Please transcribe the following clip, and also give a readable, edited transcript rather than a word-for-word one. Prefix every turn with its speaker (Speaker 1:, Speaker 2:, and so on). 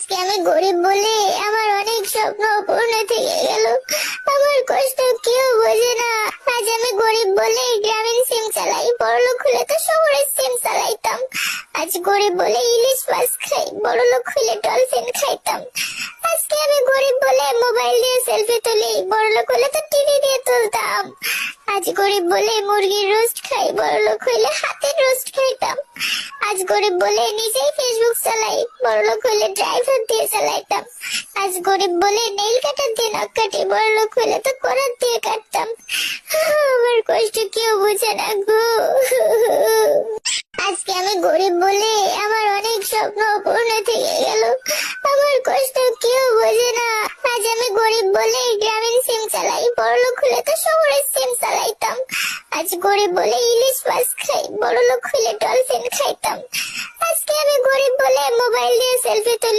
Speaker 1: আজকে আমি গরিব বলে আমার অনেক স্বপ্ন অপূর্ণ থেকে গেল। আমার কষ্ট কেউ বোঝে না। আজ আমি গরিব বলে গ্রামীণ সিম চালাই, বড়লোক হলে তো শহরের সিম চালাইতাম। আজ গরিব বলে ইলিশ মাছ খাই, বড়লোক হলে ডলফিন খাইতাম। আজকে আমি গরিব বলে মোবাইল দিয়ে সেলফি তুলি, বড়লোক হলে তো টিভি দিয়ে তুলতাম। আজ গরিব বলে মুরগির রোস্ট খাই, বড়লোক হইলে হাতের রোস্ট খাইতাম। আজ গরিব বলে নিজেই ফেসবুক চালাই, বড়লোক হইলে ড্রাইভার দিয়ে চালাইতাম। আজ গরিব বলে নেইল কাটার দিয়ে নখ কাটি, বড়লোক হইলে তো করাত দিয়ে কাটতাম। আমার কষ্ট কেউ বোঝে না গো। আজকে আমি গরিব বলে আমার অনেক স্বপ্ন অপূর্ণ থেকে গেল। আমার কষ্ট কেউ বোঝে না। আজ আমি গরিব বলে গ্রামীণ সিম চালাই, বড়লোক হলে তো শহরের সিম চালাইতাম। আজ গরিব বলে ইলিশ মাছ খাই, বড়লোক হলে ডলফিন খাইতাম। আজকে আমি গরিব বলে মোবাইল দিয়ে সেলফি তুলি।